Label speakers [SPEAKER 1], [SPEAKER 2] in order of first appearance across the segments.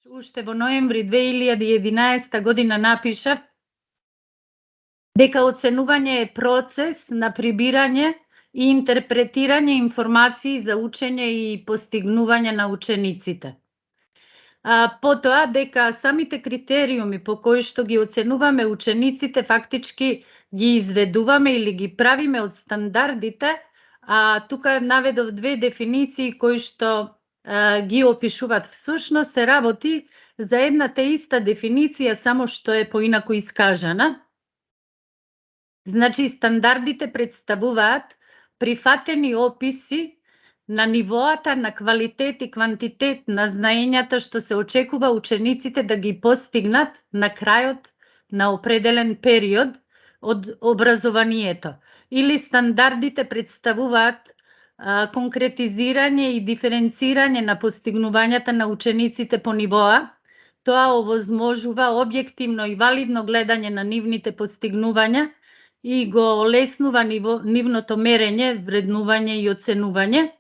[SPEAKER 1] Уште во ноември 2011 година напишав дека оценување е процес на прибирање и интерпретирање информации за учење и постигнување на учениците. Потоа дека самите критериуми по кои што ги оценуваме учениците фактички ги изведуваме или ги правиме од стандардите, тука наведов две дефиниции кои што ги опишуваат. Всушност се работи за една те иста дефиниција, само што е поинаку искажана. Значи, стандардите представуваат прифатени описи на нивоата на квалитет и квантитет на знаењата што се очекува учениците да ги постигнат на крајот на определен период од образованието. Или стандардите представуваат конкретизирање и диференцирање на постигнувањата на учениците по нивоа. Тоа овозможува објективно и валидно гледање на нивните постигнувања и го олеснува нивното мерење, вреднување и оценување.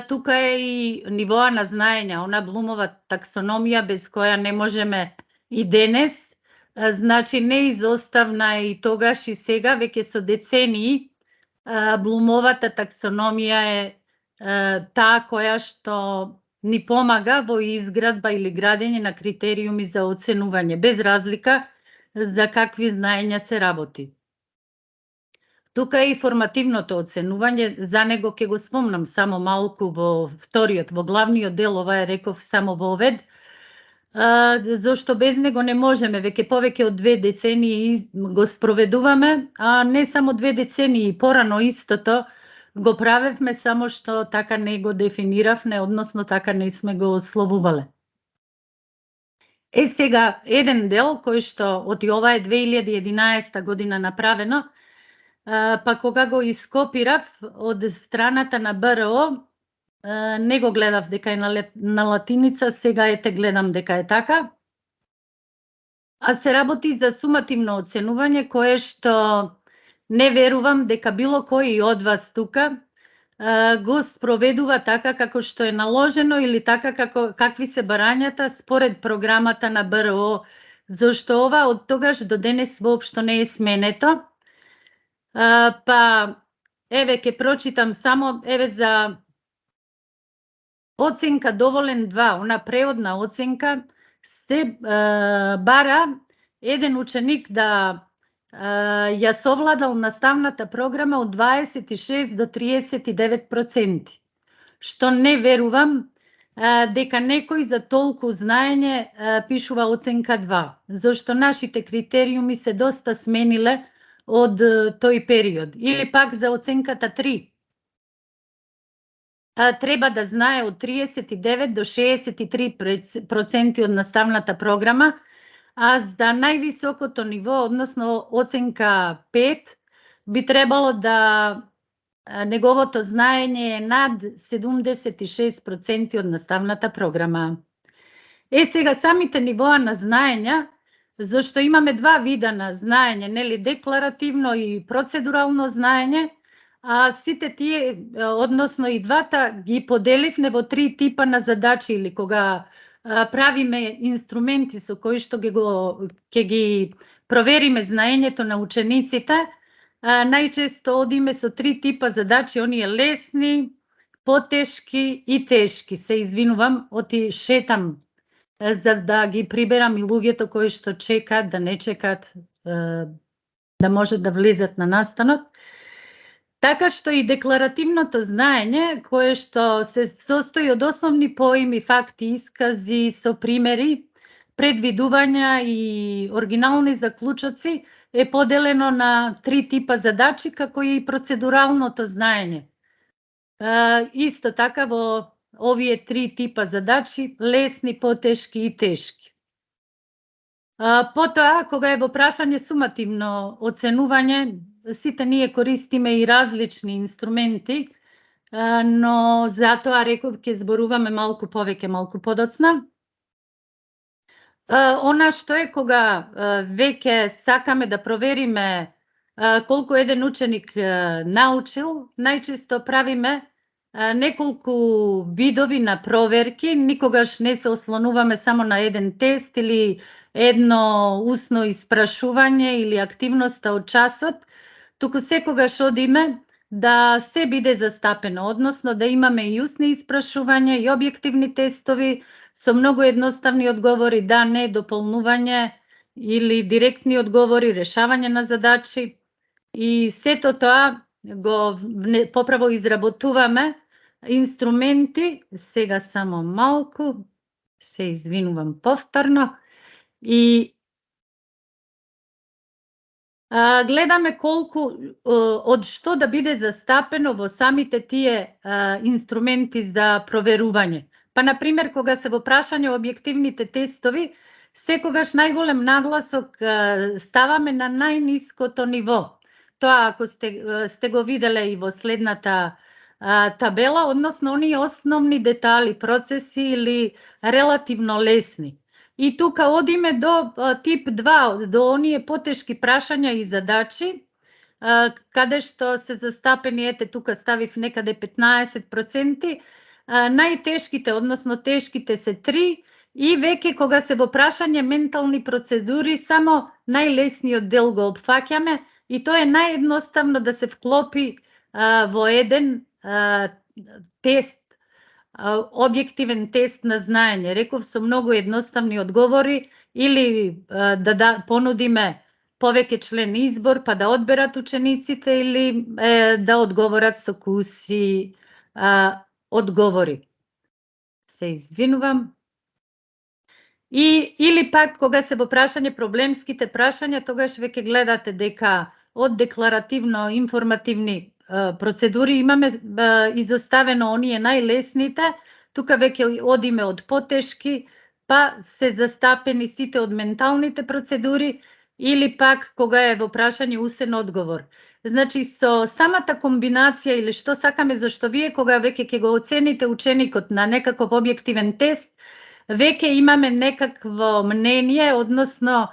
[SPEAKER 1] Тука е и нивоа на знаење, она Блумова таксономија без која не можеме и денес. Значи, неизоставна е и тогаш и сега, веќе со децении, Блумовата таксономија е таа која што ни помага во изградба или градење на критериуми за оценување, без разлика за какви знаења се работи. Тука е и формативното оценување, за него ќе го спомнам само малку во вториот, во главниот дел, ова е реков само во овед, зашто без него не можеме, веќе повеќе од 2 децении го спроведуваме, а не само 2 децении, порано истото го правевме, само што така не го дефиниравме, односно така не сме го ословувале. Сега, еден дел кој што, оти ова е 2011 година направено, па кога го ископирав од страната на БРО, не го гледав дека е на латиница, сега ете гледам дека е така. Се работи за сумативно оценување, кое што не верувам дека било кој од вас тука го спроведува така како што е наложено или така какви се барањата според програмата на БРО, зашто ова од тогаш до денес воопшто не е сменето. Па, еве, ќе прочитам само, еве, за оценка доволен 2, она преводна оценка, се бара еден ученик да ја совладал наставната програма од 26 до 39%, што не верувам дека некој за толку знаење пишува оценка 2, зашто нашите критериуми се доста смениле од тој период. Или пак за оценката 3. Треба да знае од 39 до 63% од наставната програма, а за највисокото ниво, односно оценка 5, би требало да неговото знаење е над 76% од наставната програма. Сега, самите нивоа на знаења, зашто имаме два вида на знаење, нели, декларативно и процедурално знаење, сите тие, односно и двата, ги поделивме во 3 типа на задачи, или кога правиме инструменти со кои што ќе ги провериме знаењето на учениците, најчесто одиме со 3 типа задачи, оние лесни, потешки и тешки. Се извинувам, оти шетам за да ги приберам и луѓето кои што чекаат, да не чекаат, да можат да влезат на настанот. Така што и декларативното знаење, кое што се состои од основни поими, факти, искази со примери, предвидувања и оригинални заклучоци, е поделено на 3 типа задачи, како и процедуралното знаење. Исто така во овие 3 типа задачи, лесни, потешки и тешки. Потоа, кога е во прашање сумативно оценување, сите ние користиме и различни инструменти, но затоа реков ќе зборуваме малку повеќе, малку подоцна. Она што е кога веќе сакаме да провериме колку еден ученик научил, најчесто правиме неколку видови на проверки, никогаш не се ослонуваме само на еден тест или едно усно испрашување или активноста од часот, туку секогаш одиме да се биде застапено, односно да имаме и усни испрашувања и објективни тестови со многу едноставни одговори, да, не, дополнување или директни одговори, решавање на задачи. И сето тоа го поправо изработуваме инструменти, сега само малку, се извинувам повторно, и гледаме колку од што да биде застапено во самите тие инструменти за проверување. Па на пример кога се во прашање објективните тестови, секогаш најголем нагласок ставаме на најниското ниво. Тоа ако сте го виделе и во следната табела, односно оние основни детали, процеси или релативно лесни. И тука одиме до тип 2, до оние потешки прашања и задачи, каде што се застапени, ете тука ставив некаде 15%, најтешките, односно тешките се 3, и веќе кога се во прашање ментални процедури, само најлесниот дел го опфаќаме и тоа е наједноставно да се вклопи во еден тест, објективен тест на знаење. Реков со многу едноставни одговори или да понудиме повеќе член избор па да одберат учениците или да одговорат со куси одговори. Се извинувам. Или пак кога се во прашање проблемските прашања, тогаш веќе гледате дека од декларативно информативни процедури имаме изоставено оние најлесните, тука веќе одиме од потешки, па се застапени сите од менталните процедури, или пак кога е во прашање усен одговор. Значи со самата комбинација или што сакаме, зашто вие кога веќе ќе го оцените ученикот на некаков објективен тест, веќе имаме некакво мнение, односно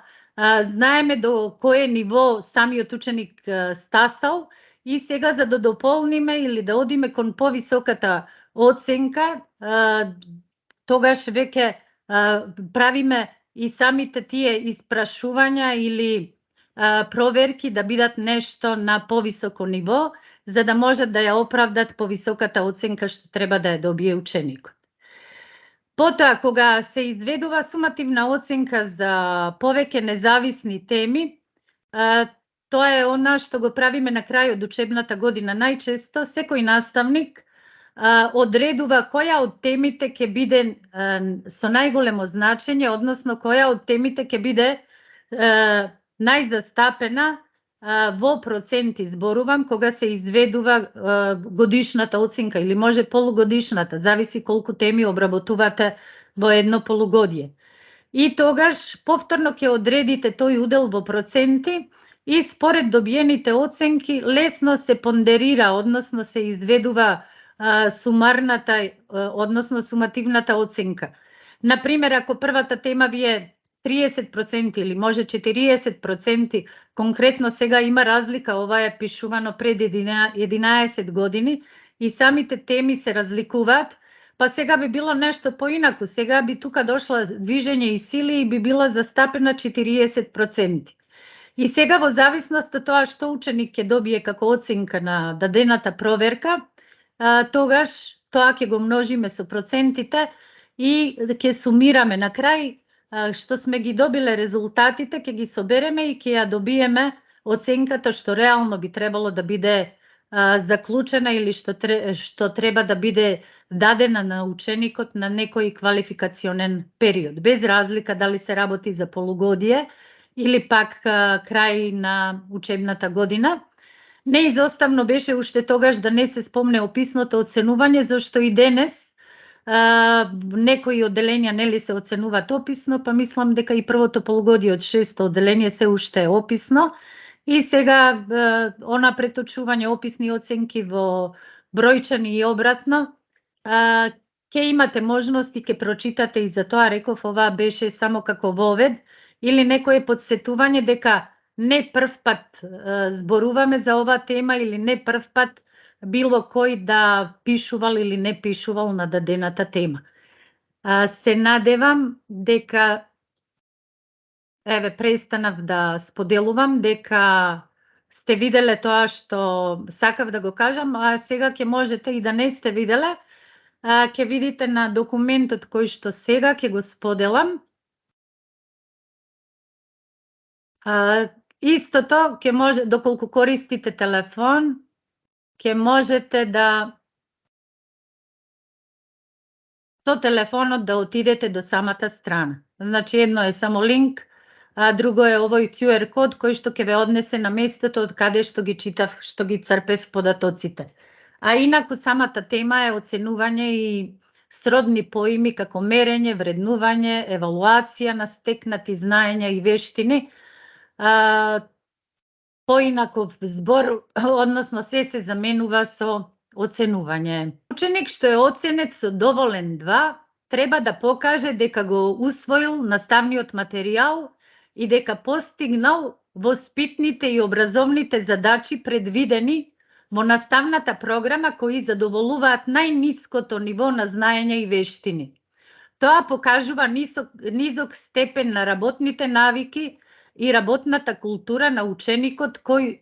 [SPEAKER 1] знаеме до кое ниво самиот ученик стасал, и сега за да дополниме или да одиме кон повисоката оценка, тогаш веќе правиме и самите тие испрашувања или проверки да бидат нешто на повисоко ниво, за да можат да ја оправдат повисоката оценка што треба да ја добие ученикот. Потоа, кога се изведува сумативна оценка за повеќе независни теми, тоа е она што го правиме на крајот учебната година. Најчесто секој наставник одредува која од темите ќе биде со најголемо значење, односно која од темите ќе биде најзастапена во проценти, зборувам, кога се изведува годишната оценка или може полугодишната, зависи колку теми обработувате во едно полугодие. И тогаш повторно ќе одредите тој удел во проценти и според добиените оценки лесно се пондерира, односно се изведува сумарната, односно сумативната оценка. Например, ако првата тема ви е 30% или може 40%, конкретно сега има разлика, ова е пишувано пред 11 години и самите теми се разликуваат, па сега би било нешто поинаку, сега би тука дошла движење и сили и би била застапена 40%. И сега во зависност од тоа што ученик ќе добие како оценка на дадената проверка, тогаш тоа ќе го множиме со процентите и ќе сумираме на крај што сме ги добиле резултатите, ќе ги собереме и ќе ја добиеме оценката што реално би требало да биде заклучена или што треба да биде дадена на ученикот на некој квалификационен период, без разлика дали се работи за полугодие или пак крај на учебната година. Неизоставно беше уште тогаш да не се спомне описното оценување, зашто и денес некои одделенија нели се оценуваат описно, па мислам дека и првото полугодие од 6-то одделение се уште е описно. И сега она преточување описни оценки во бројчани и обратно, ќе имате можност и ќе прочитате, и за тоа реков ова беше само како вовед или некое подсетување дека не прв пат зборуваме за оваа тема или не прв пат било кој да пишувал или не пишувал на дадената тема. Се надевам дека еве престанав да споделувам, дека сте виделе тоа што сакав да го кажам, а сега ќе можете и да не сте виделе, ќе видите на документот кој што сега ќе го споделам. Истото ќе може, доколку користите телефон, ќе можете да со телефонот да отидете до самата страна. Значи едно е само линк, а друго е овој QR код кој што ќе ве однесе на местото од каде што ги читав, што ги црпев податоците. А инаку самата тема е оценување и сродни поими како мерење, вреднување, евалуација на стекнати знаења и вештини. Поинаков збор, односно се заменува со оценување. Ученик што е оценет со доволен 2, треба да покаже дека го усвоил наставниот материјал и дека постигнал воспитните и образовните задачи предвидени во наставната програма кои задоволуваат најниското ниво на знаење и вештини. Тоа покажува низок степен на работните навики и работната култура на ученикот кој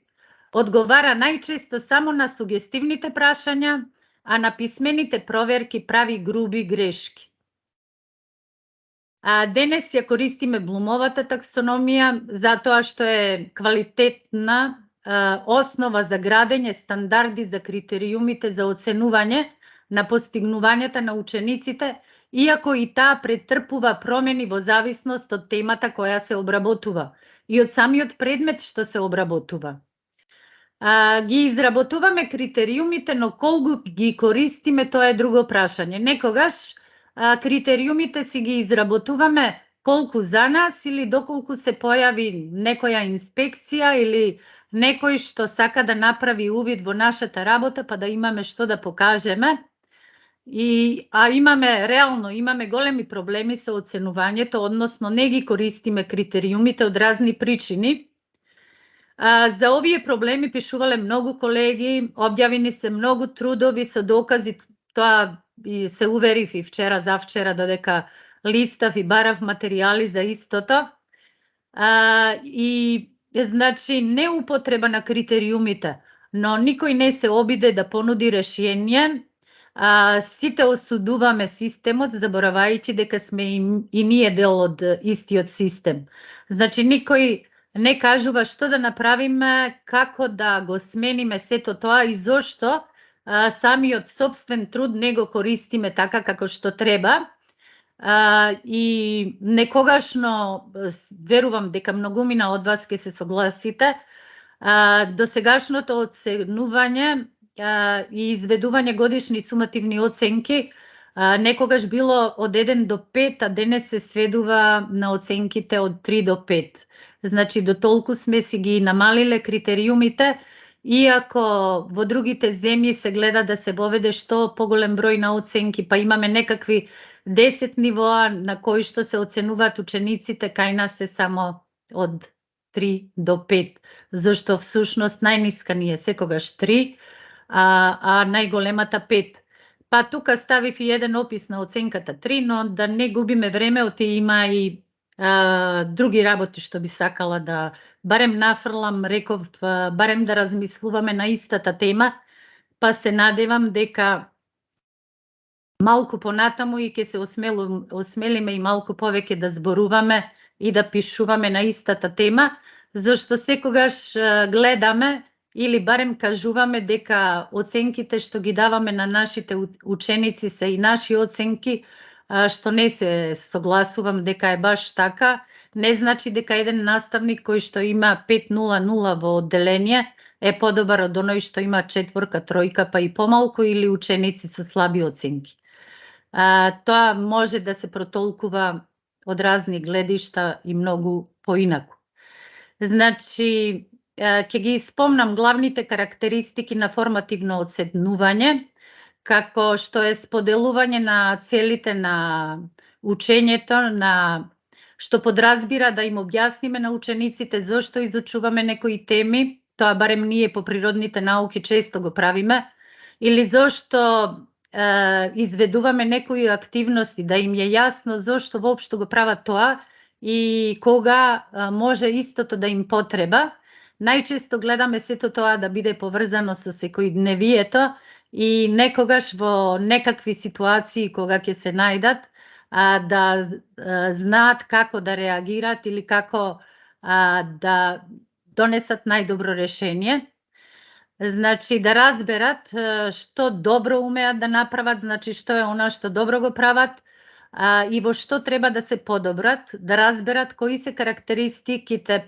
[SPEAKER 1] одговара најчесто само на сугестивните прашања, а на писмените проверки прави груби грешки. Денес ја користиме Блумовата таксономија затоа што е квалитетна основа за градење стандарди за критериумите за оценување на постигнувањата на учениците, иако и таа претрпува промени во зависност од темата која се обработува и од самиот предмет што се обработува. Ги изработуваме критериумите, но колку ги користиме, тоа е друго прашање. Некогаш критериумите си ги изработуваме колку за нас или доколку се појави некоја инспекција или некој што сака да направи увид во нашата работа па да имаме што да покажеме. Имаме големи проблеми со оценувањето, односно не ги користиме критериумите од разни причини. За овие проблеми пишувале многу колеги, објавени се многу трудови со докази, тоа и се уверив и вчера, завчера, додека листав и барав материјали за истото. Значи, не употреба на критериумите, но никој не се обиде да понуди решение. Сите осудуваме системот, заборавајќи дека сме и ние дел од истиот систем. Значи, никој не кажува што да направиме, како да го смениме сето тоа и зошто самиот собствен труд не го користиме така како што треба. И некогашно, верувам дека многумина од вас ќе се согласите, досегашното оценување и изведување годишни сумативни оценки некогаш било од 1 до 5, а денес се сведува на оценките од 3 до 5. Значи, до толку сме си ги намалиле критериумите, иако во другите земји се гледа да се воведе што поголем број на оценки, па имаме некакви 10 нивоа на кои што се оценуваат учениците, кај нас е само од 3 до 5, зашто всушност најниска ни е секогаш 3, а најголемата 5. Па тука ставив и еден опис на оценката 3, но да не губиме време, оти има и други работи што би сакала да барем нафрлам, реков, барем да размислуваме на истата тема, па се надевам дека малку понатаму и ќе се осмелиме и малку повеќе да зборуваме и да пишуваме на истата тема, зашто секогаш гледаме или барем кажуваме дека оценките што ги даваме на нашите ученици се и наши оценки, што не се согласувам дека е баш така. Не значи дека еден наставник кој што има 5.00 во одделение е подобар од оној што има 4, 3, па и помалку, или ученици со слаби оценки. Тоа може да се протолкува од разни гледишта и многу поинаку. Значи, ќе ги спомнам главните карактеристики на формативно оценување, како што е споделување на целите на учењето, што подразбира да им објасниме на учениците зошто изучуваме некои теми, тоа барем ние по природните науки често го правиме, или зошто изведуваме некои активности, да им е јасно зошто воопшто го прават тоа и кога може истото да им потреба. Најчесто гледаме сето тоа да биде поврзано со секојдневието и некогаш во некакви ситуации кога ќе се најдат, да знаат како да реагираат или како да донесат најдобро решение. Значи да разберат што добро умеат да направат, значи што е она што добро го прават и во што треба да се подобрат, да разберат кои се карактеристиките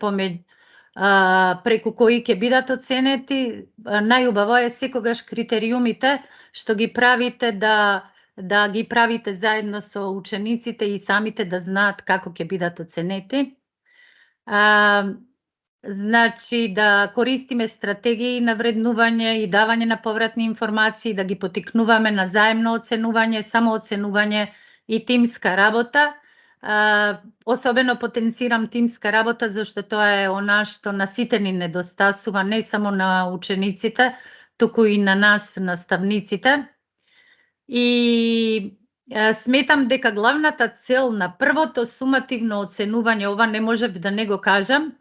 [SPEAKER 1] преку кои ќе бидат оценети. Најубаво е секогаш критериумите што ги правите да ги правите заедно со учениците и самите да знаат како ќе бидат оценети. Значи да користиме стратегии на вреднување и давање на повратни информации, да ги поттикнуваме на заемно оценување, самооценување и тимска работа. Особено потенцирам тимска работа зашто тоа е она што на сите ни недостасува, не само на учениците, туку и на нас, наставниците. И сметам дека главната цел на првото сумативно оценување, ова не можев да не го кажам,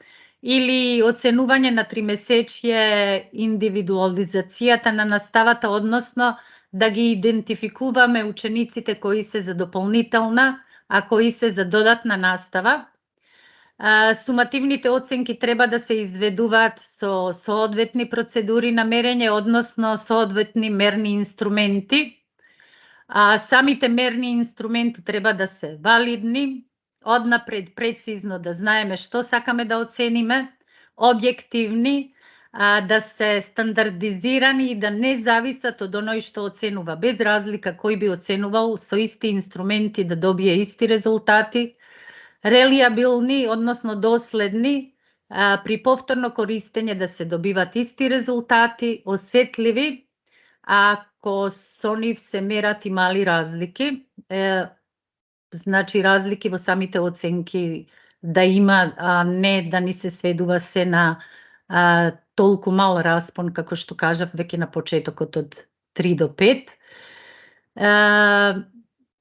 [SPEAKER 1] или оценување на 3-месечје, индивидуализацијата на наставата, односно да ги идентификуваме учениците кои се за дополнителна, а кои се за додатна настава. Сумативните оценки треба да се изведуваат со соодветни процедури на мерење, односно соодветни мерни инструменти. Самите мерни инструменти треба да се валидни, однапред прецизно да знаеме што сакаме да оцениме, објективни, да се стандардизирани и да не зависат од оној што оценува, без разлика кој би оценувал, со исти инструменти да добие исти резултати, релиабилни, односно доследни, при повторно користење да се добиват исти резултати, осетливи, ако со нив се мерат и мали разлики. Значи разлики во самите оценки да има, а не да ни се сведува се на толку мал распон, како што кажав веќе на почетокот од 3 до 5.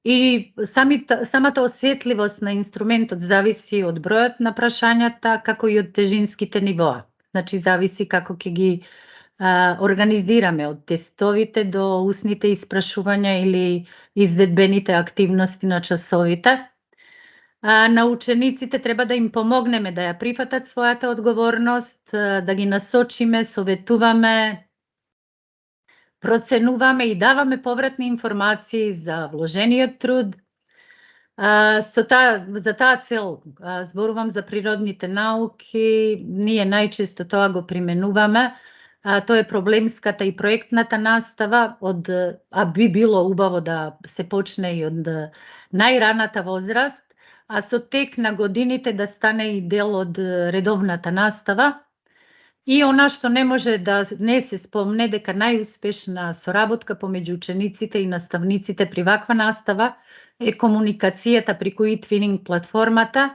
[SPEAKER 1] И самата осетливост на инструментот зависи од бројот на прашањата, како и од тежинските нивоа. Значи зависи како ќе ги организираме од тестовите до усните испрашувања или изведбените активности на часовите. На учениците треба да им помогнеме да ја прифатат својата одговорност, да ги насочиме, советуваме, проценуваме и даваме повратни информации за вложениот труд. За таа цел, зборувам за природните науки, ние најчесто тоа го применуваме. Тоа е проблемската и проектната настава, би било убаво да се почне и од најраната возраст, а со тек на годините да стане и дел од редовната настава. И она што не може да не се спомне, дека најуспешна соработка помеѓу учениците и наставниците при ваква настава е комуникацијата преку eTwinning платформата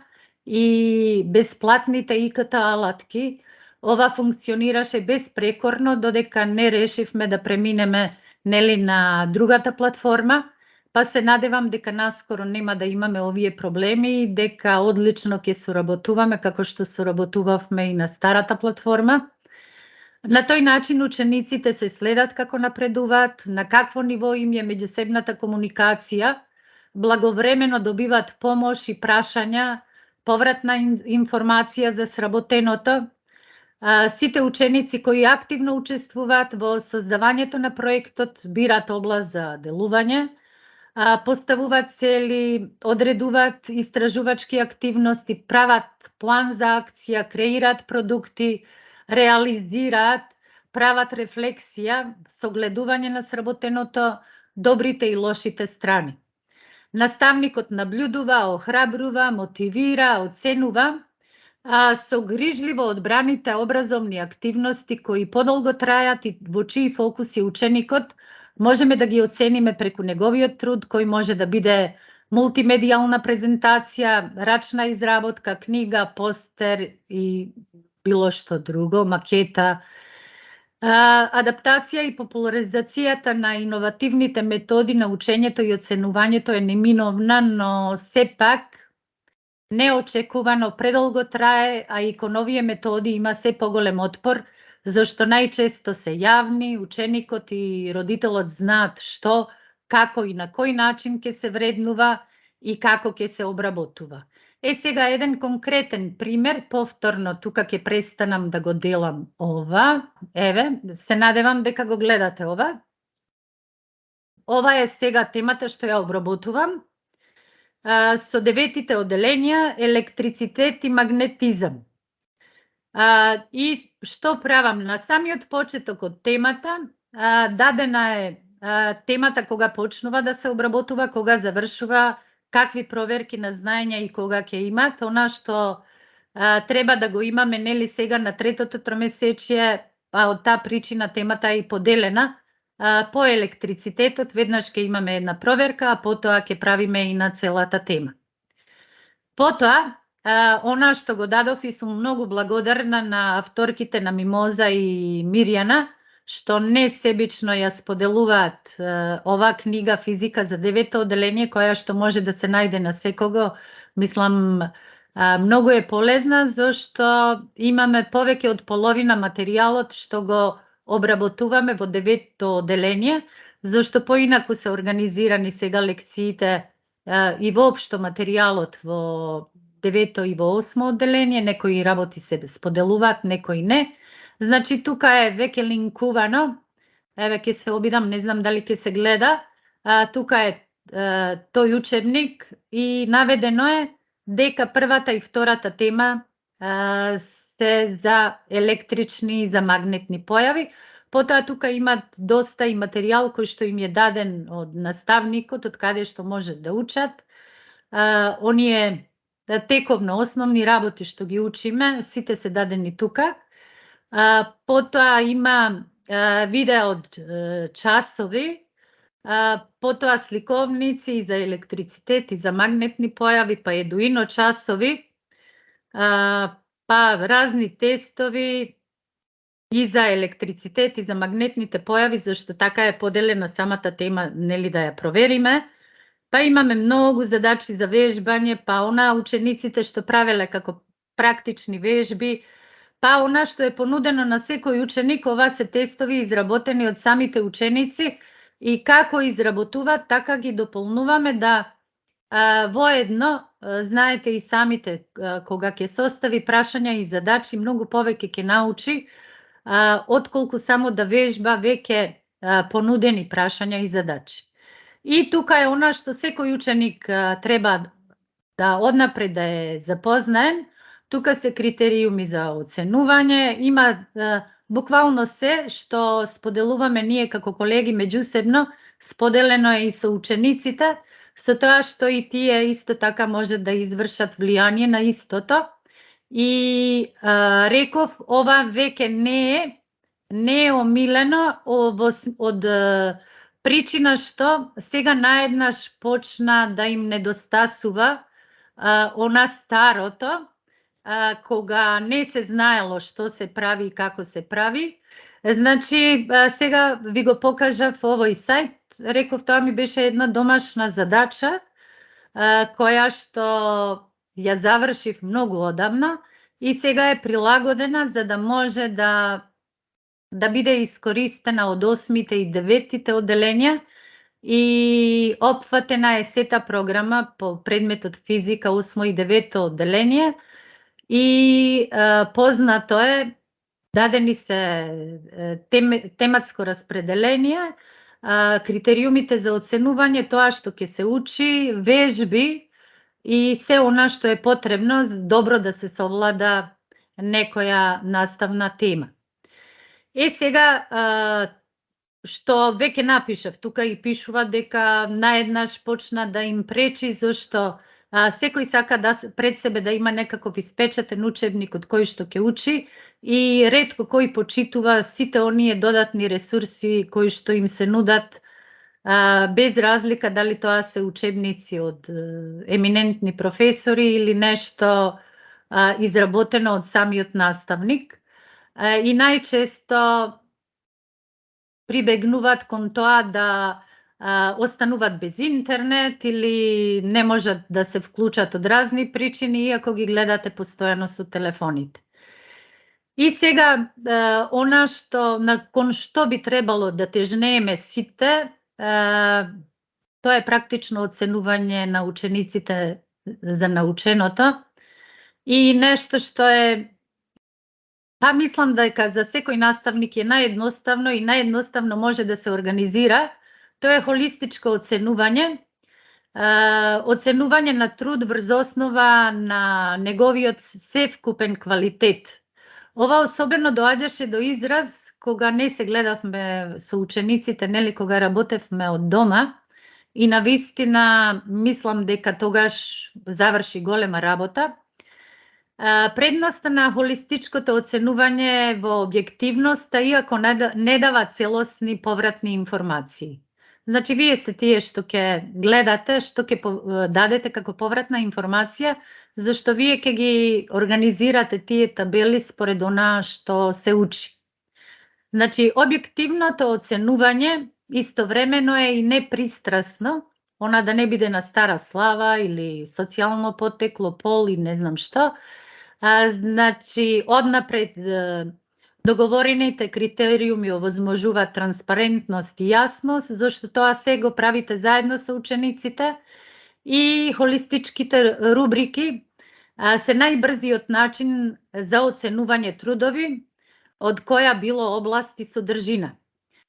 [SPEAKER 1] и бесплатните ИКТ алатки. Ова функционираше безпрекорно додека не решивме да преминеме на другата платформа, па се надевам дека наскоро нема да имаме овие проблеми и дека одлично ќе соработуваме како што соработувавме и на старата платформа. На тој начин учениците се следат како напредуваат, на какво ниво им е меѓусебната комуникација, благовремено добиваат помош и прашања, повратна информација за сработеното. Сите ученици кои активно учествуваат во создавањето на проектот бират област за делување, поставуваат цели, одредуваат истражувачки активности, прават план за акција, креираат продукти, реализираат, прават рефлексија, согледување на сработеното, добрите и лошите страни. Наставникот наблюдува, охрабрува, мотивира, оценува, со грижливо одбраните образовни активности кои подолго трајат и во чии фокус е ученикот, можеме да ги оцениме преку неговиот труд кој може да биде мултимедијална презентација, рачна изработка, книга, постер и било што друго, макета. Адаптација и популаризацијата на иновативните методи на учењето и оценувањето е неминовна, но сепак неочекувано предолго трае, а и кон овие методи има се поголем отпор, зашто најчесто се јавни, ученикот и родителот знаат што, како и на кој начин ќе се вреднува и како ќе се обработува. Сега еден конкретен пример, повторно тука ќе престанам да го делам ова. Еве, се надевам дека го гледате ова. Ова е сега темата што ја обработувам. Со деветите оделенија електрицитет и магнетизам. И што правам? На самиот почеток од темата дадена е темата кога почнува да се обработува, кога завршува, какви проверки на знаење и кога ќе имат. Она што треба да го имаме нели сега на третото тромесечие, па од таа причина темата е и поделена. По електрицитетот веднаш ќе имаме една проверка, а потоа ќе правиме и на целата тема. Потоа, она што го дадов и сум многу благодарна на авторките на Мимоза и Мирјана, што несебично ја споделуваат оваа книга Физика за девето оделение, која што може да се најде на секого. Мислам, многу е полезна, зашто имаме повеќе од половина материјалот што го обработуваме во девето оделение, зашто поинаку се организирани сега лекциите и воопшто материјалот во девето и во осмо оделение, некои работи се споделуваат, некои не. Значи, тука е веќе линкувано, еве ќе се обидам, не знам дали ќе се гледа, тука е тој учебник и наведено е дека првата и втората тема се за електрични и за магнетни појави. Потоа тука имат доста и материјал кој што им е даден од наставникот, од каде што може да учат. Оние тековно основни работи што ги учиме, сите се дадени тука. Потоа има видео од часови, потоа сликовници за електрицитет и за магнетни појави, па едуино часови, па разни тестови и за електрицитет и за магнетните појави, зашто така е поделена самата тема, нели да ја провериме. Па имаме многу задачи за вежбање, па она учениците што правеле како практични вежби, па она што е понудено на секој ученик, ова се тестови изработени од самите ученици и како изработуваат, така ги дополнуваме да воедно, знаете и самите, кога ќе состави прашања и задачи, многу повеќе ќе научи, отколку само да вежба веќе понудени прашања и задачи. И тука е она што секој ученик треба да однапред да е запознаен. Тука се критериуми за оценување, има буквално се што споделуваме ние како колеги меѓусебно, споделено е и со учениците, со тоа што и тие исто така може да извршат влијание на истото. И реков, ова веќе не е омилено од причина што сега наеднаш почна да им недостасува она старото, кога не се знаело што се прави и како се прави. Значи, сега ви го покажав овој сајт, реков тоа ми беше една домашна задача, која што ја завршив многу одамна и сега е прилагодена за да може да биде искористена од осмите и деветите оделенија и опфатена е сета програма по предметот физика, осмо и девето оделение и познато е, дадени се тематско распределение, критериумите за оценување, тоа што ќе се учи, вежби и се она што е потребно добро да се совлада некоја наставна тема. Сега, што веќе напишав, тука и пишува дека наеднаш почна да им пречи, зашто секој сака да пред себе да има некаков испечатен учебник од кој што ќе учи и ретко кој почитува сите оние додатни ресурси кои што им се нудат, без разлика дали тоа се учебници од еминентни професори или нешто изработено од самиот наставник. И најчесто прибегнуваат кон тоа да остануваат без интернет или не можат да се вклучат од разни причини, иако ги гледате постојано со телефоните. И сега, она кон што би требало да тежнееме сите, тоа е практично оценување на учениците за наученото и нешто што е, мислам дека за секој наставник е наједноставно и наједноставно може да се организира. Тоа е холистичко оценување, оценување на труд врз основа на неговиот севкупен квалитет. Ова особено доаѓаше до израз кога не се гледавме со учениците, нели, кога работевме од дома и навистина мислам дека тогаш заврши голема работа. Предноста на холистичкото оценување во објективноста, иако не дава целосни повратни информации. Значи, вие сте тие што ќе гледате, што ќе дадете како повратна информација, зашто вие ќе ги организирате тие табели според она што се учи. Значи, објективното оценување истовремено е и непристрасно, она да не биде на стара слава или социјално потекло, пол и не знам што. Значи, однапред договорените критериуми овозможуваат транспарентност и јасност, зашто тоа се го правите заедно со учениците, и холистичките рубрики се најбрзиот начин за оценување трудови од која било област и содржина.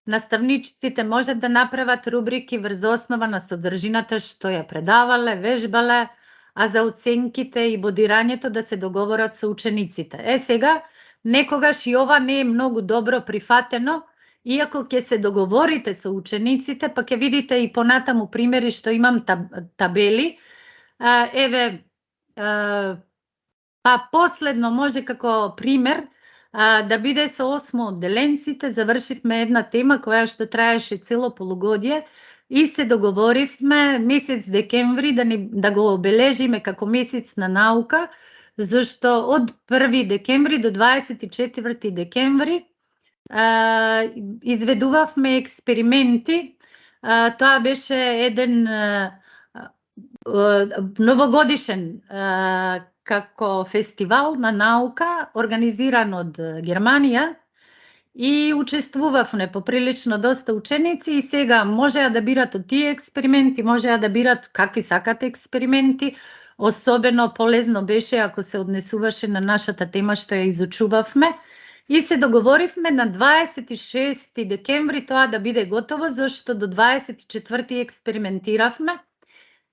[SPEAKER 1] Наставничците можат да направат рубрики врз основа на содржината што ја предавале, вежбале, а за оценките и бодирањето да се договорат со учениците. Сега, некогаш и ова не е многу добро прифатено, иако ќе се договорите со учениците, па ќе видите и понатаму примери што имам табели. Еве, последно може како пример да биде со 8 одделенците, завршивме една тема која што траеше цело полугодие и се договоривме месец декември да го обележиме како месец на наука, зашто од 1 декември до 24 декември изведувавме експерименти. Тоа беше еден новогодишен како фестивал на наука, организиран од Германија, и учествувавме поприлично доста ученици и сега можеа да бират од тие експерименти, можеа да бират какви сакат експерименти. Особено полезно беше ако се однесуваше на нашата тема што ја изучувавме. И се договоривме на 26 декември тоа да биде готово, зашто до 24 експериментиравме.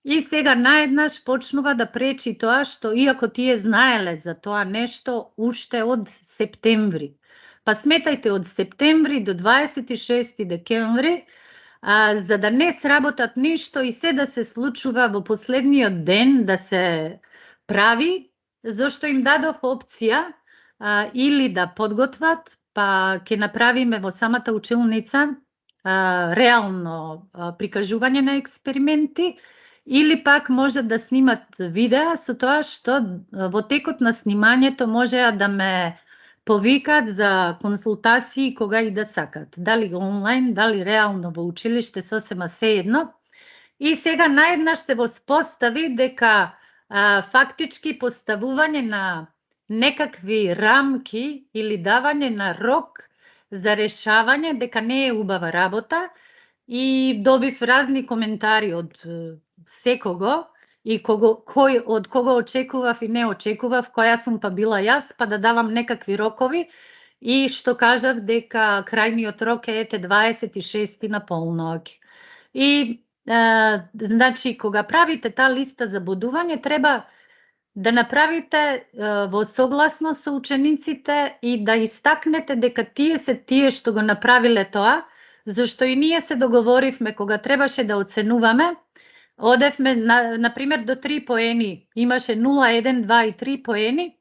[SPEAKER 1] И сега наеднаш почнува да пречи тоа што иако тие знаеле за тоа нешто уште од септември. Па сметајте од септември до 26 декември, за да не сработат ништо и се да се случува во последниот ден да се прави, зашто им дадов опција или да подготват, па ќе направиме во самата училница реално прикажување на експерименти, или пак можат да снимат видеа, со тоа што во текот на снимањето можеа да ме повикат за консултации кога и да сакат. Дали онлайн, дали реално во училиште, сосема сеедно. И сега наеднаш се воспостави дека фактички поставување на некакви рамки или давање на рок за решавање дека не е убава работа, и добив разни коментари од секого и од кого очекував и не очекував, која сум па била јас, па да давам некакви рокови, и што кажав дека крајниот рок е 26 на полнок. И значи, кога правите таа листа за бодување, треба да направите во согласност со учениците и да истакнете дека тие се тие што го направиле тоа, зашто и ние се договоривме кога требаше да оценуваме, одевме например до 3 поени, имаше 0, 1, 2 и 3 поени.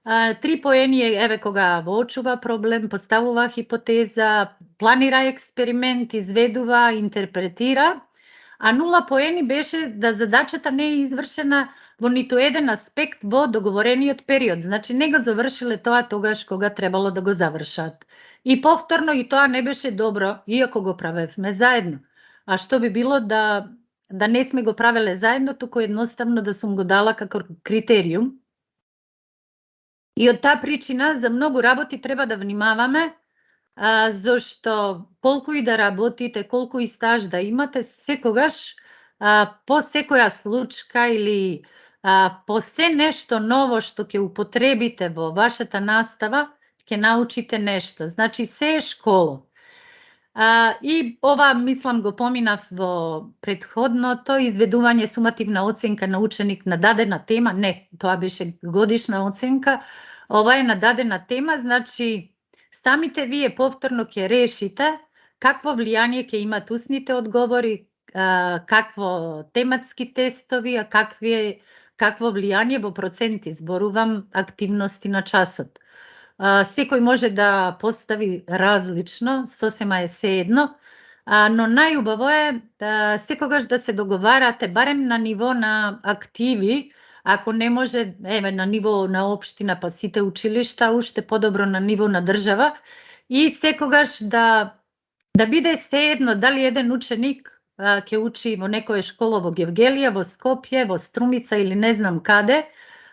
[SPEAKER 1] 3 поени еве кога воочува проблем, поставува хипотеза, планира експеримент, изведува, интерпретира, а 0 поени беше да задачата не е извршена во ниту еден аспект во договорениот период. Значи не го завршиле тоа тогаш кога требало да го завршат. И повторно и тоа не беше добро, иако го правевме заедно. А што би било да не сме го правеле заедно, туку едноставно да сум го дала како критериум. И од таа причина за многу работи треба да внимаваме, зашто колку и да работите, колку и стаж да имате, секогаш по секоја случка или по се нешто ново што ќе употребите во вашата настава, ќе научите нешто. Значи се е школа. И ова, мислам, го поминав во предходното, изведување сумативна оценка на ученик на дадена тема. Не, тоа беше годишна оценка. Ова е на дадена тема, значи самите вие повторно ќе решите какво влијание ќе имат устните одговори, какво тематски тестови, какво влијание во проценти, зборувам, активности на часот. Секој може да постави различно, сосема е сеедно, но најубаво е секогаш да се договарате барем на ниво на активи, ако не може, еве, на ниво на општина, па сите училишта, уште подобро на ниво на држава, и секогаш да биде сеедно дали еден ученик ќе учи во некоја школа во Гевгелија, во Скопје, во Струмица или не знам каде,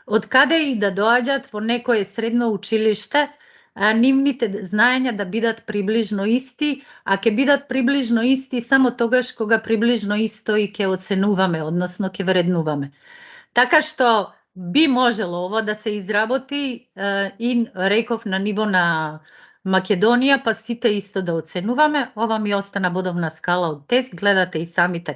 [SPEAKER 1] од каде и да доаѓат во некое средно училиште, нивните знаења да бидат приближно исти, а ќе бидат приближно исти само тогаш кога приближно исто и ќе оценуваме, односно ќе вреднуваме. Така што би можело ово да се изработи и реков на ниво на Македонија, па сите исто да оценуваме. Ова ми остана бодовна скала од тест, гледате и самите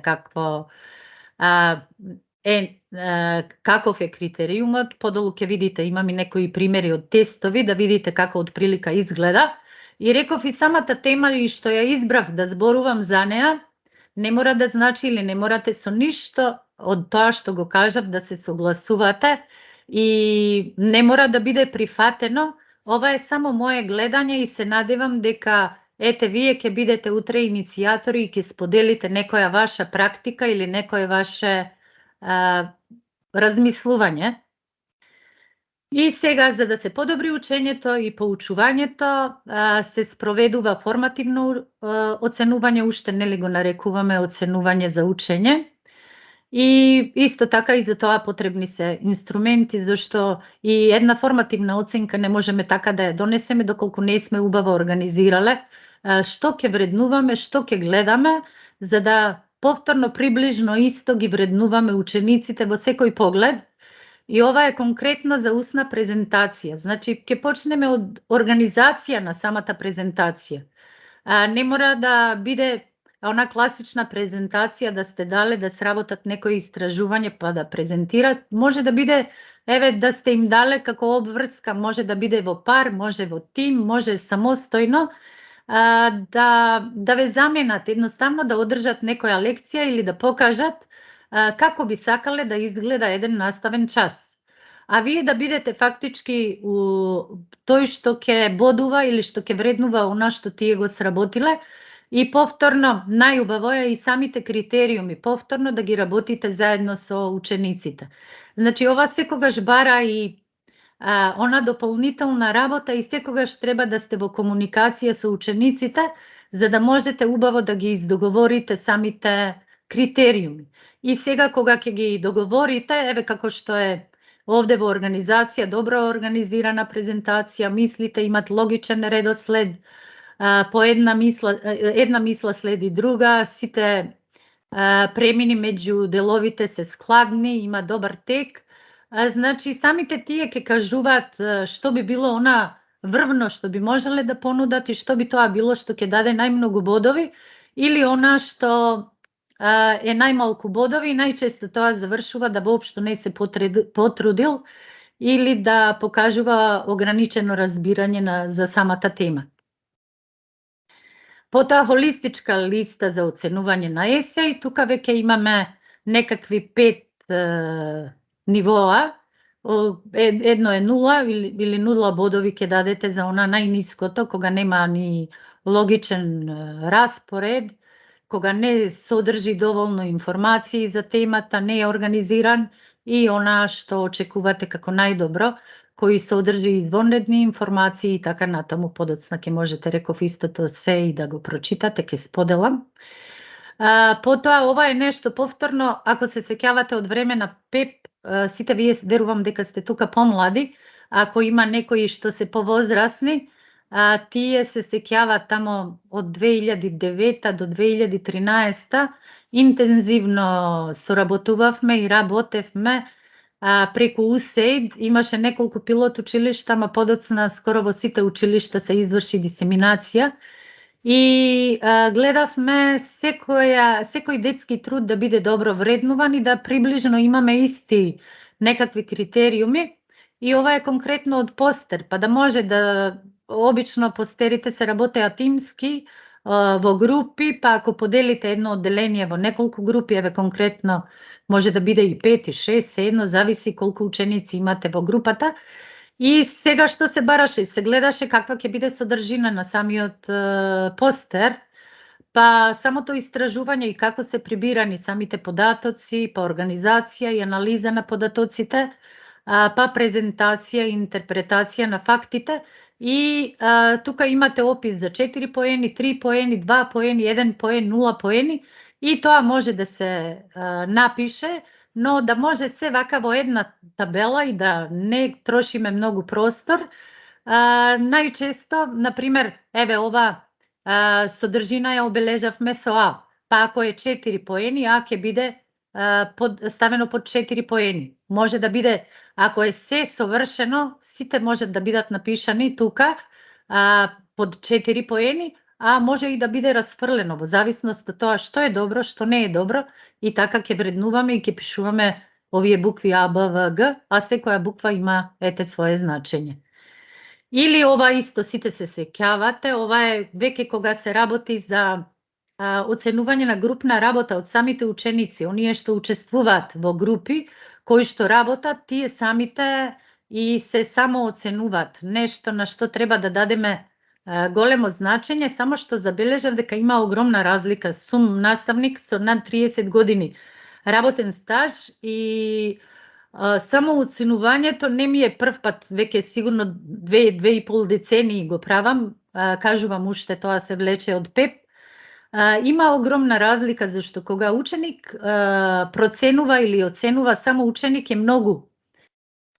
[SPEAKER 1] каков е критериумот. Подолу ќе видите, имам и некои примери од тестови, да видите како од прилика изгледа. И реков и самата тема и што ја избрав да зборувам за неа, не мора да значи или не морате со ништо од тоа што го кажав да се согласувате и не мора да биде прифатено. Ова е само мое гледање и се надевам дека ете вие ќе бидете утре иницијатори и ќе споделите некоја ваша практика или некое ваше размислување. И сега, за да се подобри учењето и поучувањето, се спроведува формативно оценување, уште нели го нарекуваме оценување за учење. И исто така и за тоа потребни се инструменти, зашто и една формативна оценка не можеме така да ја донесеме доколку не сме убаво организирале што ќе вреднуваме, што ќе гледаме, за да повторно приближно исто ги вреднуваме учениците во секој поглед. И ова е конкретно за устна презентација. Значи, ќе почнеме од организација на самата презентација. Не мора да биде она класична презентација да сте дале да сработат некои истражување па да презентират. Може да биде, еве, да сте им дале како обврска, може да биде во пар, може во тим, може самостојно, да ве заменат, едноставно да одржат некоја лекција или да покажат како би сакале да изгледа еден наставен час. А вие да бидете фактички тој што ќе бодува или што ќе вреднува она што тие го сработиле, и повторно, најубаво е и самите критериуми, повторно да ги работите заедно со учениците. Значи, ова секогаш бара и она дополнителна работа и секогаш треба да сте во комуникација со учениците, за да можете убаво да ги издоговорите самите критериуми. И сега кога ќе ги договорите, еве како што е овде во организација, добро организирана презентација, мислите имат логичен редослед, по една мисла следи друга, сите премини меѓу деловите се складни, има добар тек. Значи, самите тие ќе кажуваат што би било она врвно што би можеле да понудат и што би тоа било што ќе даде најмногу бодови, или она што е најмалку бодови, и најчесто тоа завршува да воопшто не се потрудил или да покажува ограничено разбирање за самата тема. Потоа холистичка листа за оценување на есеј, тука веќе имаме некакви 5 нивоа. Едно е 0 или 0 бодови ќе дадете за она најниското, кога нема ни логичен распоред, кога не содржи доволно информации за темата, не е организиран, и она што очекувате како најдобро, кои содржи извонредни информации и така натаму. Подоцна ќе можете, реков, истото се и да го прочитате, ќе споделам. Потоа, ова е нешто повторно, ако се сеќавате од време на ПЕП, сите вие верувам дека сте тука помлади, ако има некои што се повозрасни, тие се сеќаваат тамо од 2009 до 2013 интензивно соработувавме и работевме преку УСЕЙД. Имаше неколку пилот училишта, ама подоцна скоро во сите училишта се изврши дисеминација и гледавме секој детски труд да биде добро вреднуван и да приближно имаме исти некакви критериуми. И ова е конкретно од постер, па да може да обично постерите се работеа тимски во групи, па ако поделите едно одделение во неколку групи, еве конкретно може да биде и 5 и 6, се едно зависи колку ученици имате во групата. И сега што се бараше, се гледаше каква ќе биде содржина на самиот постер, па самото истражување и како се прибирани самите податоци, па организација и анализа на податоците, па презентација и интерпретација на фактите. И тука имате опис за 4 поени, 3 поени, 2 поени, 1 поен, 0 поени и тоа може да се напише, но да може се вака во една табела и да не трошиме многу простор. Најчесто, например, еве ова содржина ја обележавме со А, па ако е 4 поени, А ќе биде ставено под 4 поени. Може да биде, ако е се совршено, сите можат да бидат напишани тука под 4 поени, а може и да биде расфрлено во зависност од тоа што е добро, што не е добро и така ќе вреднуваме и ќе пишуваме овие букви А, Б, В, Г, а секоја буква има ете свое значење. Или ова исто сите се сеќавате, ова е веќе кога се работи за оценување на групна работа од самите ученици, оние што учествуваат во групи, кои што работат, тие самите и се само оценуваат. Нешто на што треба да дадеме големо значење, само што забележав дека има огромна разлика. Сум наставник со над 30 години работен стаж и само оценувањето не ми е прв пат, веќе сигурно 2,5 децении го правам, кажувам уште тоа се влече од ПЕП. Има огромна разлика зашто кога ученик проценува или оценува само ученик е многу,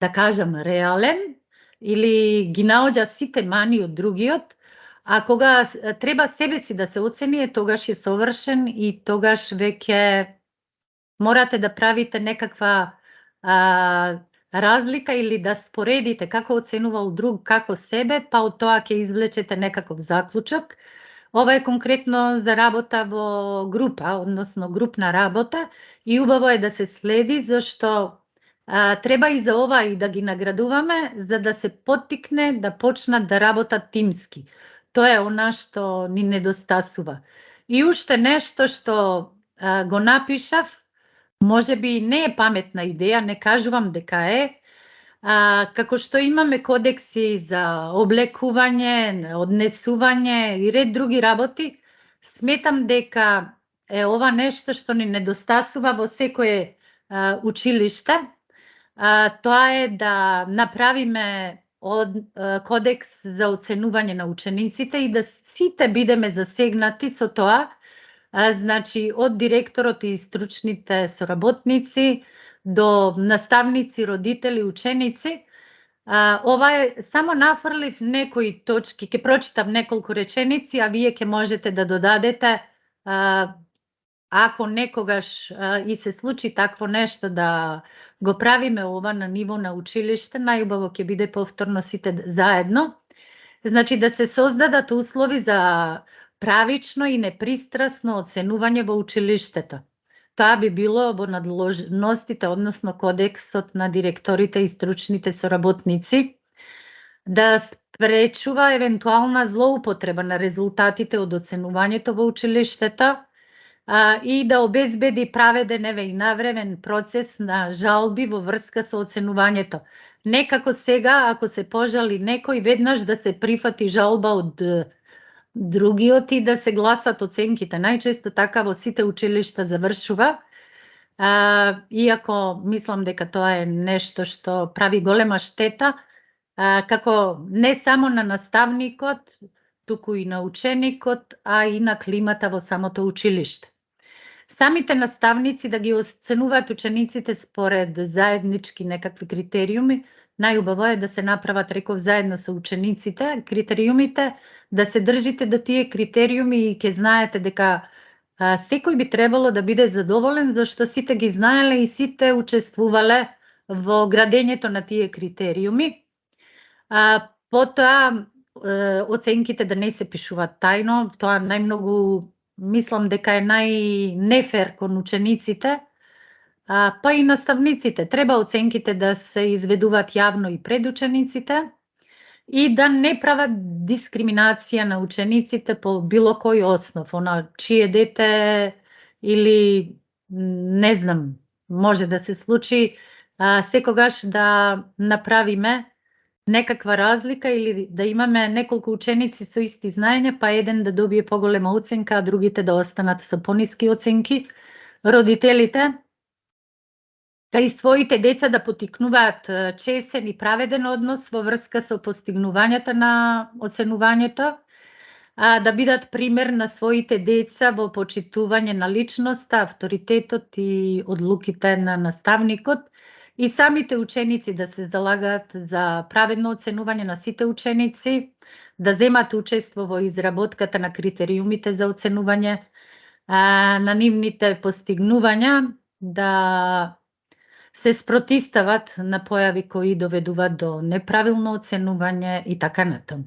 [SPEAKER 1] да кажам, реален или ги наоѓа сите мани од другиот, а кога треба себе си да се оцени, тогаш е совршен и тогаш веќе морате да правите некаква разлика или да споредите како оценувал друг, како себе, па од тоа ќе извлечете некаков заклучок. Ова е конкретно за работа во група, односно групна работа и убаво е да се следи зашто треба и за ова и да ги наградуваме за да се поттикне да почнат да работат тимски. Тоа е она што ни недостасува. И уште нешто што го напишав, може би не е паметна идеја, не кажувам дека е, како што имаме кодекси за облекување, однесување и ред други работи, сметам дека е ова нешто што ни недостасува во секое училиште. Тоа е да направиме кодекс за оценување на учениците и да сите бидеме засегнати со тоа, значи од директорот и стручните соработници до наставници, родители, ученици. Ова е само нафрлив некои точки, ќе прочитам неколку реченици, а вие ќе можете да додадете ако некогаш и се случи такво нешто да го правиме ова на ниво на училиште, најубаво ќе биде повторно сите заедно. Значи да се создадат услови за правично и непристрасно оценување во училиштето. Тоа би било во надложностите, односно кодексот на директорите и стручните соработници, да спречува евентуална злоупотреба на резултатите од оценувањето во училиштето и да обезбеди праведен и навремен процес на жалби во врска со оценувањето. Не како сега, ако се пожали некој, веднаш да се прифати жалба од другиот и да се гласат оценките. Најчесто така во сите училишта завршува. Иако мислам дека тоа е нешто што прави голема штета, како не само на наставникот, туку и на ученикот, а и на климата во самото училиште. Самите наставници да ги оценуваат учениците според заеднички некакви критериуми, најубаво е да се направат, реков, заедно со учениците, критериумите, да се држите до тие критериуми и ќе знаете дека секој би требало да биде задоволен зашто сите ги знаеле и сите учествувале во градењето на тие критериуми. Потоа оценките да не се пишуваат тајно, тоа најмногу мислам дека е најнефер кон учениците, па и наставниците. Треба оценките да се изведуваат јавно и пред учениците и да не прават дискриминација на учениците по било кој основ, чие дете или не знам, може да се случи секогаш да направиме некаква разлика или да имаме неколку ученици со исти знаења, па еден да добие поголема оценка, а другите да останат со пониски оценки. Родителите кај своите деца да поттикнуваат чесен и праведен однос во врска со постигнувањата на оценувањето, да бидат пример на своите деца во почитување на личноста, авторитетот и одлуките на наставникот, и самите ученици да се залагаат за праведно оценување на сите ученици, да земат учество во изработката на критериумите за оценување на нивните постигнувања, да се спротистават на појави кои доведуваат до неправилно оценување и така натаму.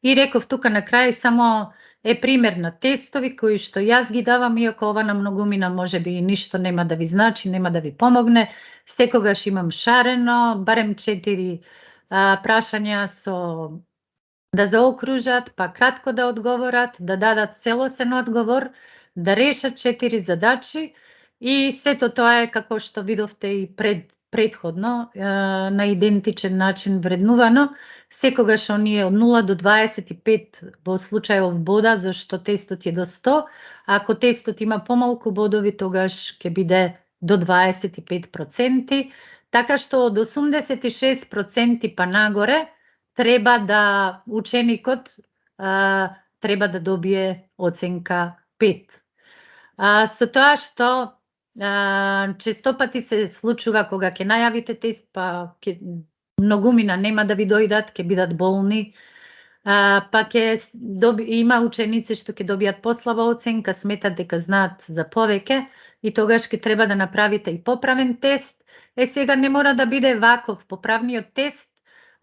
[SPEAKER 1] И реков тука на крај само е пример на тестови кои што јас ги давам, иако ова на многумина можеби и ништо нема да ви значи, нема да ви помогне. Секогаш имам шарено, барем 4 прашања со да заокружат, па кратко да одговорат, да дадат целосен одговор, да решат 4 задачи и сето тоа е како што видовте и предходно на идентичен начин вреднувано. Секогаш оние од 0 до 25 во случајов бода, зашто тестот е до 100, ако тестот има помалку бодови, тогаш ќе биде до 25%, така што од 86% па нагоре треба да ученикот треба да добие оценка 5. Со тоа што честопати се случува кога ќе најавите тест, па многумина нема да ви дојдат, ќе бидат болни, па има ученици што ќе добијат послаба оценка, сметат дека знаат за повеќе и тогаш ќе треба да направите и поправен тест. Сега не мора да биде ваков поправниот тест.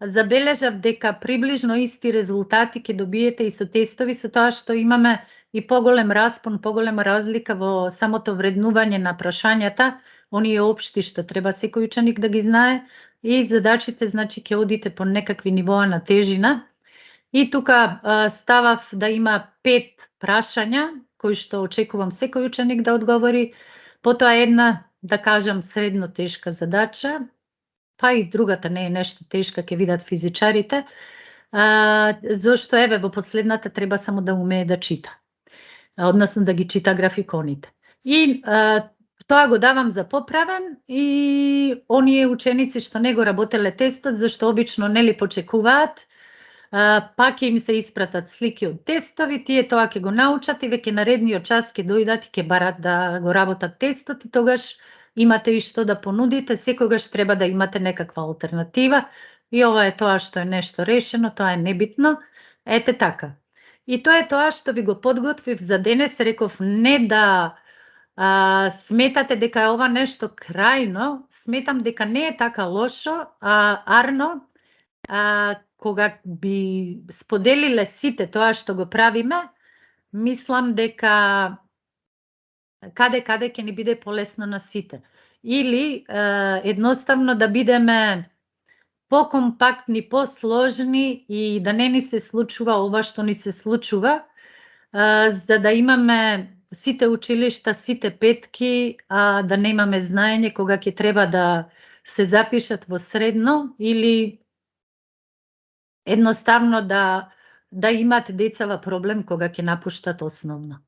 [SPEAKER 1] Забележав дека приближно исти резултати ќе добиете и со тестови, со тоа што имаме и поголем распон, поголема разлика во самото вреднување на прашањата, оние општи што треба секој ученик да ги знае, и задачите, значи, ќе одите по некакви нивоа на тежина. И тука ставав да има 5 прашања, кои што очекувам секој ученик да одговори, потоа една, да кажам, средно тешка задача, па и другата не е нешто тешка, ќе видат физичарите, зашто еве во последната треба само да умее да чита, односно да ги чита графиконите. И тоа го давам за поправен и оние ученици што не го работеле тестот, зашто обично нели почекуваат, па ќе им се испратат слики од тестови, тие тоа ќе го научат и веќе наредниот час ќе дојдат и ќе барат да го работат тестот и тогаш имате и што да понудите, секогаш треба да имате некаква алтернатива и ова е тоа што е нешто решено, тоа е небитно. Ете така. И тоа е тоа што ви го подготвив за денес, реков не да сметате дека е ова нешто крајно, сметам дека не е така лошо, арно, кога би споделиле сите тоа што го правиме, мислам дека каде ќе ни биде полесно на сите. Или едноставно да бидеме покомпактни, посложни и да не ни се случува ова што ни се случува, за да имаме сите училишта, сите петки, да немаме знаење кога ќе треба да се запишат во средно или едноставно да имат децава проблем кога ќе напуштат основно.